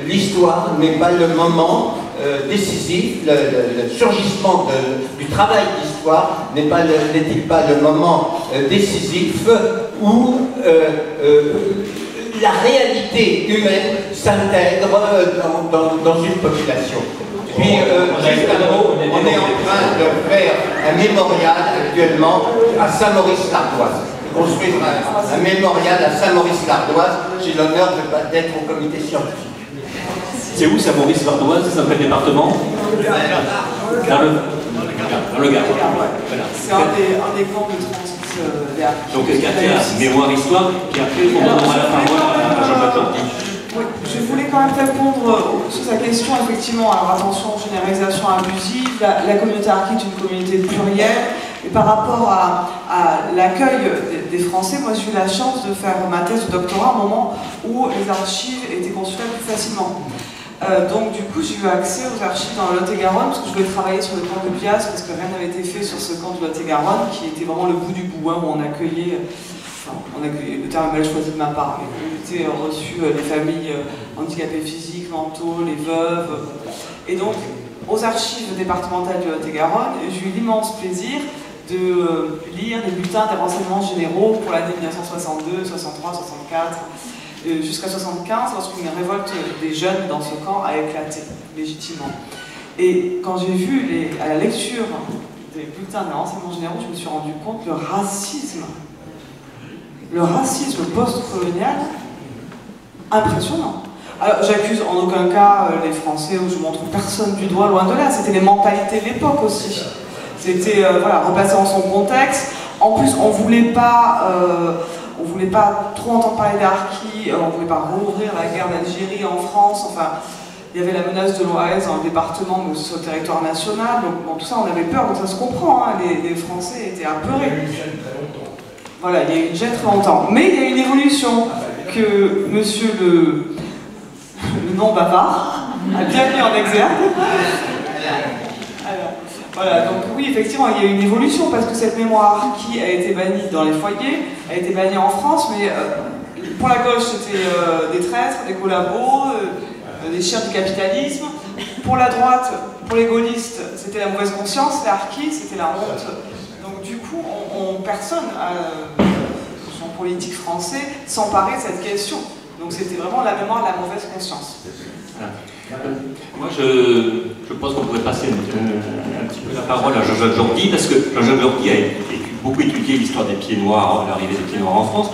L'histoire n'est pas le moment décisif, le surgissement du travail d'histoire n'est-il pas le moment décisif où la réalité humaine s'intègre dans une population. Puis, juste un mot, on est en train de faire un mémorial actuellement à Saint-Maurice-l'Ardoise. Construire un mémorial à Saint-Maurice-l'Ardoise. J'ai l'honneur d'être au comité scientifique. C'est où Saint-Maurice-l'Ardoise? C'est dans quel département? Dans le Gard. Voilà. C'est un des camps de transmission vers. Donc quelqu'un qui a mémoire histoire, qui a fait on donnera la parole à Jean-Jacques Lordi. Oui, je voulais quand même répondre sur sa question, effectivement. Alors attention, généralisation abusive, la communauté harkie est une communauté plurielle. Et par rapport à l'accueil des Français, moi j'ai eu la chance de faire ma thèse de doctorat au moment où les archives étaient consultables plus facilement. Donc du coup j'ai eu accès aux archives dans le Lot-et-Garonne parce que je voulais travailler sur le camp de Bias parce que rien n'avait été fait sur ce camp de Lot-et-Garonne qui était vraiment le bout du bout, hein, où on accueillait, le terme est mal choisi de ma part, mais on était reçu les familles handicapées physiques, mentaux, les veuves. Et donc aux archives départementales du Lot-et-Garonne, j'ai eu l'immense plaisir de lire les bulletins des renseignements généraux pour l'année 1962, 63, 64, jusqu'à 75, lorsqu'une révolte des jeunes dans ce camp a éclaté, légitimement. Et quand j'ai vu, à la lecture des bulletins des renseignements généraux, je me suis rendu compte le racisme post-colonial, impressionnant. Alors, j'accuse en aucun cas les Français, où je montre personne du doigt, loin de là, c'était les mentalités de l'époque aussi. C'était voilà, replacé dans son contexte. En plus, on voulait pas trop entendre parler des harkis, on voulait pas rouvrir la guerre d'Algérie en France. Enfin, il y avait la menace de l'OAS dans le département, mais aussi sur le territoire national. Donc, bon, tout ça, on avait peur, donc ça se comprend. Hein, les Français étaient apeurés. Il y a eu une gêne très longtemps. Voilà, il y a eu une gêne très longtemps. Mais il y a une évolution que monsieur le non-bavard a bien mis en exergue. Voilà, donc oui, effectivement, il y a eu une évolution parce que cette mémoire qui a été bannie dans les foyers, a été bannie en France, mais pour la gauche, c'était des traîtres, des collabos, des chiens du capitalisme. Pour la droite, pour les gaullistes, c'était la mauvaise conscience, les harkis, c'était la honte. Donc du coup, personne, en politique français, s'emparait de cette question. Donc c'était vraiment la mémoire de la mauvaise conscience. Moi, je pense qu'on pourrait passer un petit peu la parole à Jean-Jacques Lordi, parce que Jean-Jacques Lordi a beaucoup étudié l'histoire des pieds noirs, l'arrivée des pieds noirs en France.